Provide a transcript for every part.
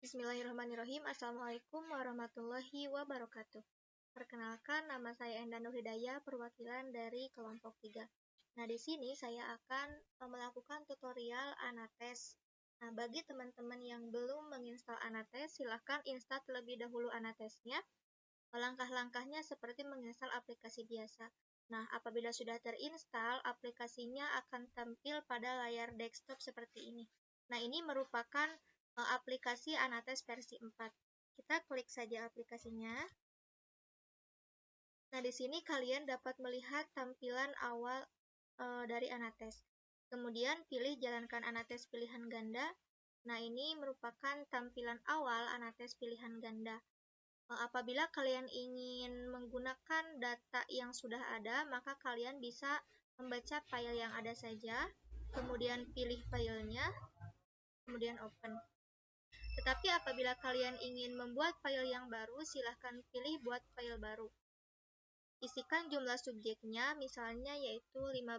Bismillahirrahmanirrahim. Assalamualaikum warahmatullahi wabarakatuh. Perkenalkan, nama saya Enda Nur Hidayah, perwakilan dari kelompok 3. Nah, di sini saya akan melakukan tutorial Anates. Nah, bagi teman-teman yang belum menginstal Anates, silahkan install terlebih dahulu Anatesnya. Langkah-langkahnya seperti menginstal aplikasi biasa. Nah, apabila sudah terinstall, aplikasinya akan tampil pada layar desktop seperti ini. Nah, ini merupakan aplikasi Anates versi 4. Kita klik saja aplikasinya. Nah, di sini kalian dapat melihat tampilan awal dari Anates. Kemudian pilih jalankan Anates pilihan ganda. Nah, ini merupakan tampilan awal Anates pilihan ganda. Apabila kalian ingin menggunakan data yang sudah ada, maka kalian bisa membaca file yang ada saja, kemudian pilih filenya, kemudian open. Tetapi apabila kalian ingin membuat file yang baru, silahkan pilih buat file baru. Isikan jumlah subjeknya, misalnya yaitu 15.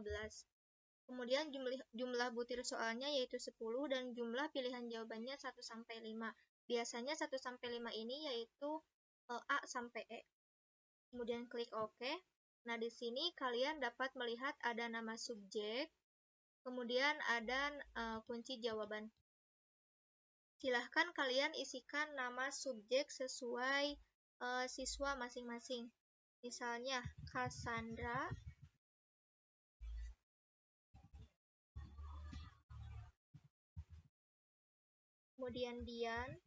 Kemudian jumlah butir soalnya yaitu 10 dan jumlah pilihan jawabannya 1-5. Biasanya 1-5 ini yaitu A sampai E. Kemudian klik OK. Nah, di sini kalian dapat melihat ada nama subjek, kemudian ada kunci jawaban. Silahkan kalian isikan nama subjek sesuai siswa masing-masing. Misalnya, Cassandra, kemudian Dian,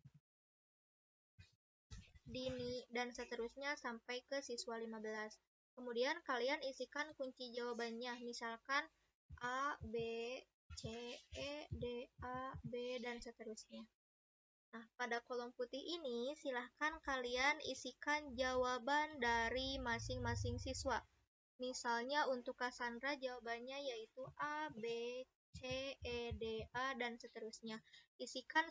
Dini, dan seterusnya sampai ke siswa 15. Kemudian kalian isikan kunci jawabannya, misalkan A, B, C, E, D, A, B, dan seterusnya. Nah, pada kolom putih ini, silahkan kalian isikan jawaban dari masing-masing siswa. Misalnya untuk Cassandra jawabannya yaitu A, B, C, E, D, A, dan seterusnya. Isikan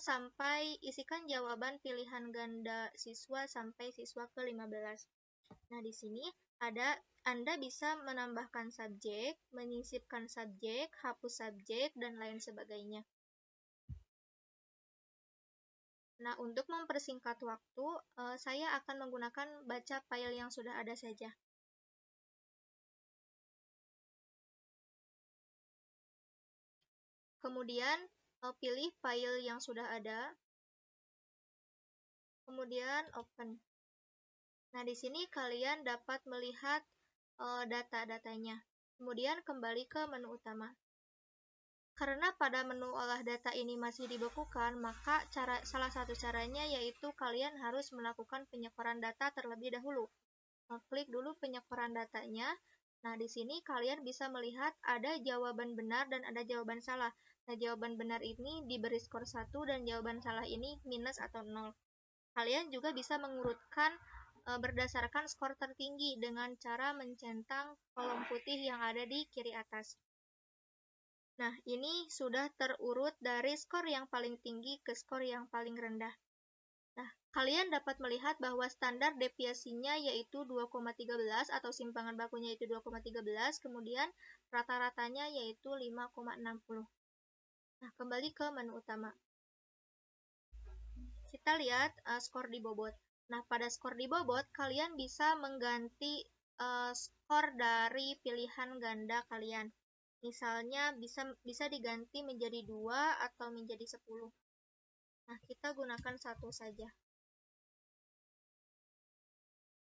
jawaban pilihan ganda siswa sampai siswa ke-15. Nah, di sini Anda bisa menambahkan subjek, menyisipkan subjek, hapus subjek, dan lain sebagainya. Nah, untuk mempersingkat waktu, saya akan menggunakan baca file yang sudah ada saja. Kemudian pilih file yang sudah ada, kemudian open. Nah, di sini kalian dapat melihat data-datanya. Kemudian kembali ke menu utama. Karena pada menu olah data ini masih dibekukan, maka salah satu caranya yaitu kalian harus melakukan penyekoran data terlebih dahulu. Klik dulu penyekoran datanya. Nah, di sini kalian bisa melihat ada jawaban benar dan ada jawaban salah. Nah, jawaban benar ini diberi skor 1 dan jawaban salah ini minus atau 0. Kalian juga bisa mengurutkan berdasarkan skor tertinggi dengan cara mencentang kolom putih yang ada di kiri atas. Nah, ini sudah terurut dari skor yang paling tinggi ke skor yang paling rendah. Nah, kalian dapat melihat bahwa standar deviasinya yaitu 2,13 atau simpangan bakunya yaitu 2,13, kemudian rata-ratanya yaitu 5,60. Nah, kembali ke menu utama. Kita lihat skor di bobot. Nah, pada skor di bobot, kalian bisa mengganti skor dari pilihan ganda kalian. Misalnya bisa diganti menjadi 2 atau menjadi 10. Nah, kita gunakan 1 saja.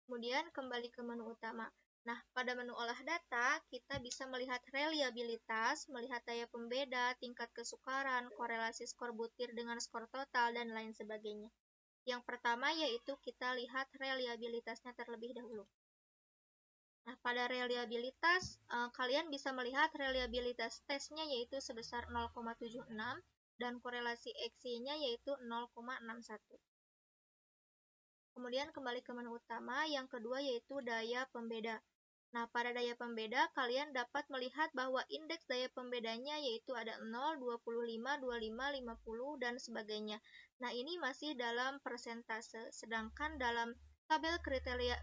Kemudian kembali ke menu utama. Nah, pada menu olah data, kita bisa melihat reliabilitas, melihat daya pembeda, tingkat kesukaran, korelasi skor butir dengan skor total, dan lain sebagainya. Yang pertama yaitu kita lihat reliabilitasnya terlebih dahulu. Nah, pada reliabilitas, kalian bisa melihat reliabilitas tesnya yaitu sebesar 0,76 dan korelasi XY-nya yaitu 0,61. Kemudian kembali ke menu utama, yang kedua yaitu daya pembeda. Nah, pada daya pembeda, kalian dapat melihat bahwa indeks daya pembedanya yaitu ada 0, 25, 25, 50, dan sebagainya. Nah, ini masih dalam persentase, sedangkan dalam tabel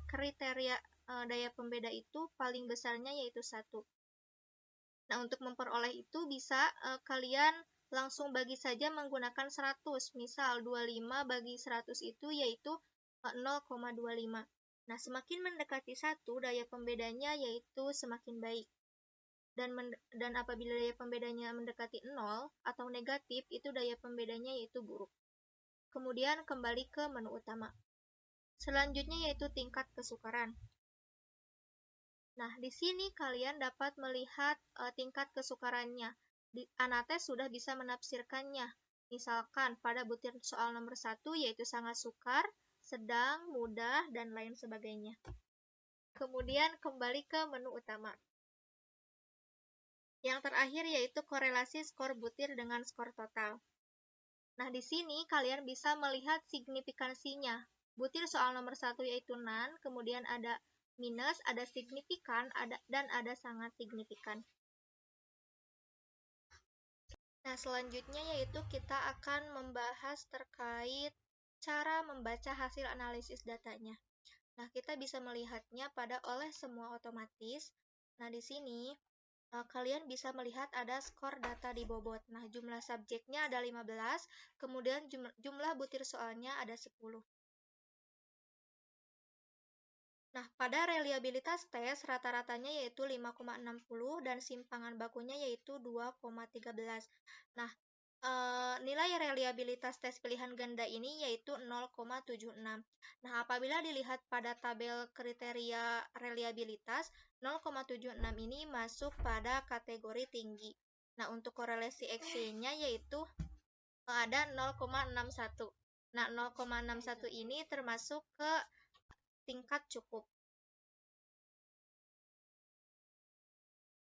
kriteria daya pembeda itu paling besarnya yaitu 1. Nah, untuk memperoleh itu bisa kalian langsung bagi saja menggunakan 100. Misal 25 bagi 100 itu yaitu 0,25. Nah, semakin mendekati 1, daya pembedanya yaitu semakin baik. Dan apabila daya pembedanya mendekati 0 atau negatif, itu daya pembedanya yaitu buruk. Kemudian kembali ke menu utama. Selanjutnya yaitu tingkat kesukaran. Nah, di sini kalian dapat melihat tingkat kesukarannya. Anates sudah bisa menafsirkannya. Misalkan pada butir soal nomor 1 yaitu sangat sukar, sedang, mudah, dan lain sebagainya. Kemudian kembali ke menu utama. Yang terakhir yaitu korelasi skor butir dengan skor total. Nah, di sini kalian bisa melihat signifikansinya. Butir soal nomor 1 yaitu none, kemudian ada minus, ada signifikan, dan ada sangat signifikan. Nah, selanjutnya yaitu kita akan membahas terkait cara membaca hasil analisis datanya. Nah, kita bisa melihatnya pada oleh semua otomatis. Nah, di sini kalian bisa melihat ada skor data di bobot. Nah, jumlah subjeknya ada 15, kemudian jumlah butir soalnya ada 10. Nah, pada reliabilitas tes, rata-ratanya yaitu 5,60 dan simpangan bakunya yaitu 2,13. Nah, nilai reliabilitas tes pilihan ganda ini yaitu 0,76. Nah, apabila dilihat pada tabel kriteria reliabilitas, 0,76 ini masuk pada kategori tinggi. Nah, untuk korelasi XY-nya yaitu ada 0,61. Nah, 0,61 ini termasuk ke tingkat cukup.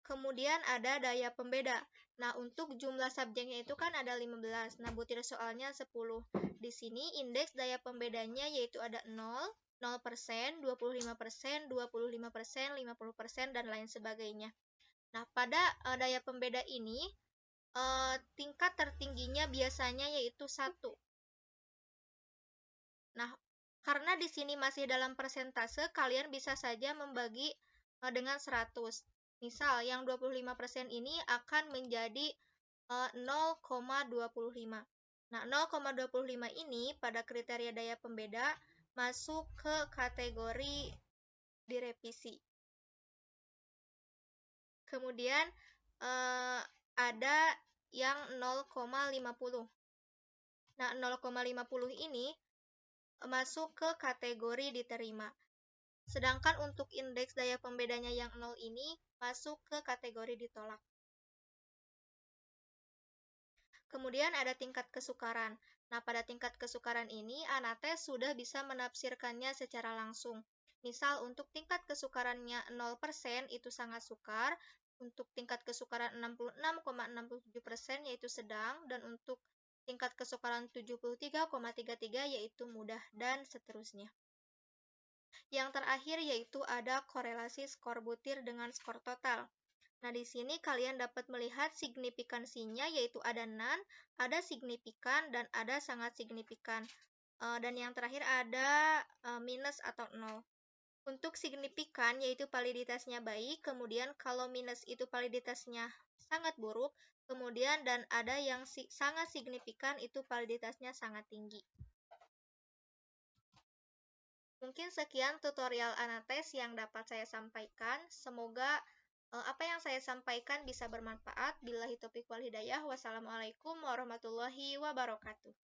Kemudian ada daya pembeda. Nah, untuk jumlah subjeknya itu kan ada 15. Nah, butir soalnya 10. Di sini indeks daya pembedanya yaitu ada 0, 0%, 25%, 25%, 50%, dan lain sebagainya. Nah, pada daya pembeda ini, tingkat tertingginya biasanya yaitu 1. Nah, karena di sini masih dalam persentase, kalian bisa saja membagi dengan 100. Misal, yang 25% ini akan menjadi 0,25. Nah, 0,25 ini pada kriteria daya pembeda masuk ke kategori direvisi. Kemudian ada yang 0,50. Nah, 0,50 ini masuk ke kategori diterima. Sedangkan untuk indeks daya pembedanya yang 0 ini masuk ke kategori ditolak. Kemudian ada tingkat kesukaran. Nah, pada tingkat kesukaran ini, Anates sudah bisa menafsirkannya secara langsung. Misal, untuk tingkat kesukarannya 0% itu sangat sukar, untuk tingkat kesukaran 66,67% yaitu sedang, dan untuk tingkat kesukaran 73,33 yaitu mudah, dan seterusnya. Yang terakhir yaitu ada korelasi skor butir dengan skor total. Nah, di sini kalian dapat melihat signifikansinya yaitu ada none, ada signifikan, dan ada sangat signifikan. Dan yang terakhir ada minus atau 0. Untuk signifikan yaitu validitasnya baik, kemudian kalau minus itu validitasnya sangat buruk, kemudian dan ada yang sangat signifikan itu validitasnya sangat tinggi. Mungkin sekian tutorial Anates yang dapat saya sampaikan. Semoga apa yang saya sampaikan bisa bermanfaat. Billahi taufiq wal hidayah. Wassalamualaikum warahmatullahi wabarakatuh.